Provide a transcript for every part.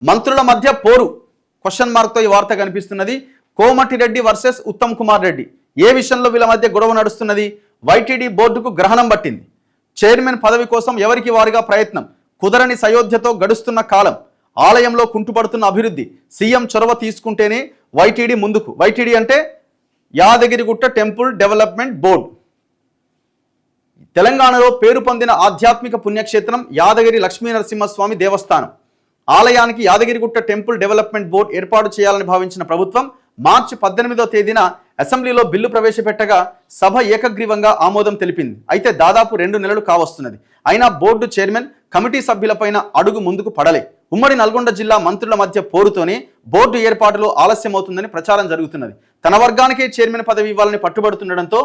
మంత్రుల మధ్య పోరు క్వశ్చన్ మార్క్తో ఈ వార్త కనిపిస్తున్నది. కోమటిరెడ్డి వర్సెస్ ఉత్తమ్ కుమార్ రెడ్డి. ఏ విషయంలో వీళ్ళ మధ్య గొడవ నడుస్తున్నది? వైటీడీ బోర్డుకు గ్రహణం పట్టింది. చైర్మన్ పదవి కోసం ఎవరికి వారిగా ప్రయత్నం. కుదరని సయోధ్యతో గడుస్తున్న కాలం. ఆలయంలో కుంటుపడుతున్న అభివృద్ధి. సీఎం చొరవ తీసుకుంటేనే వైటీడీ ముందుకు. వైటీడీ అంటే యాదగిరిగుట్ట టెంపుల్ డెవలప్మెంట్ బోర్డు. తెలంగాణలో పేరు పొందిన ఆధ్యాత్మిక పుణ్యక్షేత్రం యాదగిరి లక్ష్మీనరసింహస్వామి దేవస్థానం. ఆలయానికి యాదగిరిగుట్ట టెంపుల్ డెవలప్మెంట్ బోర్డు ఏర్పాటు చేయాలని భావించిన ప్రభుత్వం మార్చి 18వ తేదీన అసెంబ్లీలో బిల్లు ప్రవేశపెట్టగా సభ ఏకగ్రీవంగా ఆమోదం తెలిపింది. అయితే దాదాపు 2 నెలలు కావస్తున్నది. అయినా బోర్డు చైర్మన్ కమిటీ సభ్యులపైన అడుగు ముందుకు పడలే. ఉమ్మడి నల్గొండ జిల్లా మంత్రుల మధ్య పోరుతోనే బోర్డు ఏర్పాటులో ఆలస్యమవుతుందని ప్రచారం జరుగుతున్నది. తన వర్గానికే చైర్మన్ పదవి ఇవ్వాలని పట్టుబడుతుండటంతో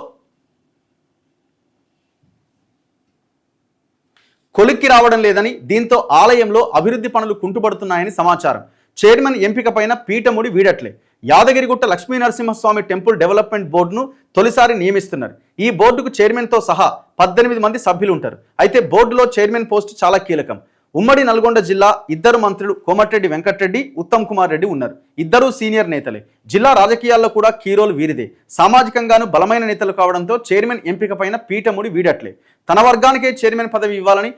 కొలిక్కి రావడం లేదని, దీంతో ఆలయంలో అభివృద్ధి పనులు కుంటుపడుతున్నాయని సమాచారం. చైర్మన్ ఎంపికపైన పీఠముడి వీడట్లే. యాదగిరిగుట్ట లక్ష్మీనరసింహస్వామి టెంపుల్ డెవలప్మెంట్ బోర్డును తొలిసారి నియమిస్తున్నారు. ఈ బోర్డుకు చైర్మన్తో సహా 18 మంది సభ్యులు ఉంటారు. అయితే బోర్డులో చైర్మన్ పోస్టు చాలా కీలకం. ఉమ్మడి నల్గొండ జిల్లా ఇద్దరు మంత్రులు కోమటిరెడ్డి వెంకటరెడ్డి, ఉత్తమ్ కుమార్ రెడ్డి ఉన్నారు. ఇద్దరూ సీనియర్ నేతలే. జిల్లా రాజకీయాల్లో కూడా కీరోలు వీరిదే. సామాజికంగాను బలమైన నేతలు కావడంతో చైర్మన్ ఎంపికపైన పీఠముడి వీడట్లే. తన వర్గానికే చైర్మన్ పదవి ఇవ్వాలని,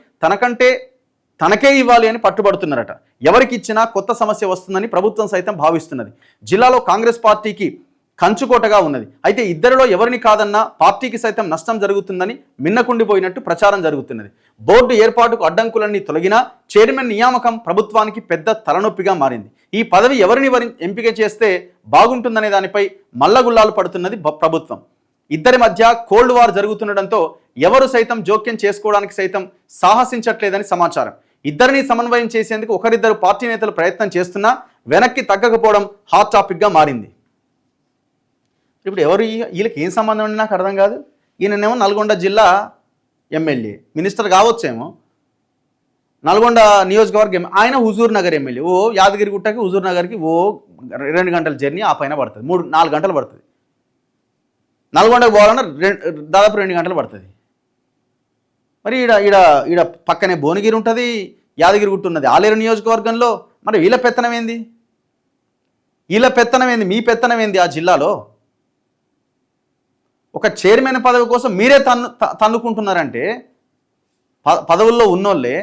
తనకే ఇవ్వాలి అని పట్టుబడుతున్నారట. ఎవరికి ఇచ్చినా కొత్త సమస్య వస్తుందని ప్రభుత్వం సైతం భావిస్తున్నది. జిల్లాలో కాంగ్రెస్ పార్టీకి కంచుకోటగా ఉన్నది. అయితే ఇద్దరిలో ఎవరిని కాదన్నా పార్టీకి సైతం నష్టం జరుగుతుందని మిన్నకుండిపోయినట్టు ప్రచారం జరుగుతున్నది. బోర్డు ఏర్పాటుకు అడ్డంకులన్నీ తొలగినా చైర్మన్ నియామకం ప్రభుత్వానికి పెద్ద తలనొప్పిగా మారింది. ఈ పదవి ఎవరిని ఎంపిక చేస్తే బాగుంటుందనే దానిపై మల్లగుల్లాలు పడుతున్నది ప్రభుత్వం. ఇద్దరి మధ్య కోల్డ్ వార్ జరుగుతుండటంతో ఎవరు సైతం జోక్యం చేసుకోవడానికి సైతం సాహసించట్లేదని సమాచారం. ఇద్దరిని సమన్వయం చేసేందుకు ఒకరిద్దరు పార్టీ నేతలు ప్రయత్నం చేస్తున్నా వెనక్కి తగ్గకపోవడం హాట్ టాపిక్గా మారింది. ఇప్పుడు ఎవరు వీళ్ళకి ఏం సంబంధం అని నాకు అర్థం కాదు. ఈయననేమో నల్గొండ జిల్లా ఎమ్మెల్యే, మినిస్టర్ కావచ్చేమో, నల్గొండ నియోజకవర్గం. ఆయన హుజూర్ నగర్ ఎమ్మెల్యే. యాదగిరిగుట్టకి హుజూర్ నగర్కి 2 గంటల జర్నీ ఆ పైన పడుతుంది. 3-4 గంటలు పడుతుంది. నల్గొండకు పోవాలన్నా దాదాపు 2 గంటలు పడుతుంది. మరి ఈడ పక్కనే భువనగిరి ఉంటుంది, యాదగిరిగుట్ట ఉన్నది ఆలేరు నియోజకవర్గంలో. మరి వీళ్ళ పెత్తనం ఏంది? మీ పెత్తనం ఏంది ఆ జిల్లాలో? ఒక చైర్మన్ పదవి కోసం మీరే తన్నుకుంటున్నారంటే పదవుల్లో ఉన్నోళ్ళే.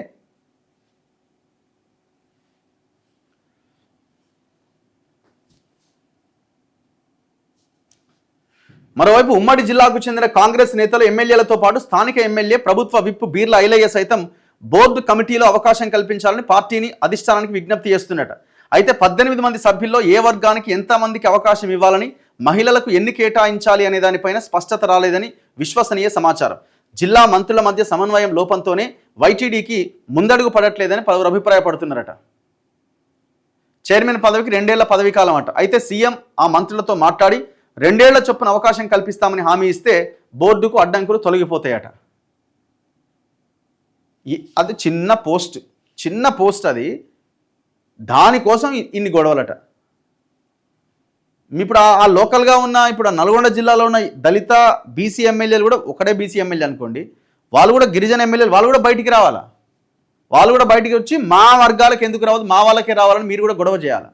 మరోవైపు ఉమ్మడి జిల్లాకు చెందిన కాంగ్రెస్ నేతలు, ఎమ్మెల్యేలతో పాటు స్థానిక ఎమ్మెల్యే, ప్రభుత్వ విప్ బీర్ల ఐలయ్య సైతం బోర్డు కమిటీలో అవకాశం కల్పించాలని పార్టీని అధిష్టానానికి విజ్ఞప్తి చేస్తున్నట. అయితే 18 మంది సభ్యుల్లో ఏ వర్గానికి ఎంతమందికి అవకాశం ఇవ్వాలని, మహిళలకు ఎన్ని కేటాయించాలి అనే దానిపైన స్పష్టత రాలేదని విశ్వసనీయ సమాచారం. జిల్లా మంత్రుల మధ్య సమన్వయం లోపంతోనే వైటీడీకి ముందడుగు పడట్లేదని పలువురు అభిప్రాయపడుతున్నారట. చైర్మన్ పదవికి 2 ఏళ్ల పదవీ కాలం అట. అయితే సీఎం ఆ మంత్రులతో మాట్లాడి 2 ఏళ్ల చొప్పున అవకాశం కల్పిస్తామని హామీ ఇస్తే బోర్డుకు అడ్డంకులు తొలగిపోతాయట. అది చిన్న పోస్ట్ అది. దానికోసం ఇన్ని గొడవలట. ఇప్పుడు ఆ లోకల్గా ఉన్న, ఇప్పుడు నల్గొండ జిల్లాలో ఉన్న దళిత బీసీ ఎమ్మెల్యేలు కూడా, ఒకడే బీసీ ఎమ్మెల్యే అనుకోండి, వాళ్ళు కూడా గిరిజన ఎమ్మెల్యేలు, వాళ్ళు కూడా బయటికి రావాలా. వాళ్ళు కూడా బయటికి వచ్చి మా వర్గాలకు ఎందుకు రావద్దు, మా వాళ్ళకే రావాలని మీరు కూడా గొడవ చేయాలి.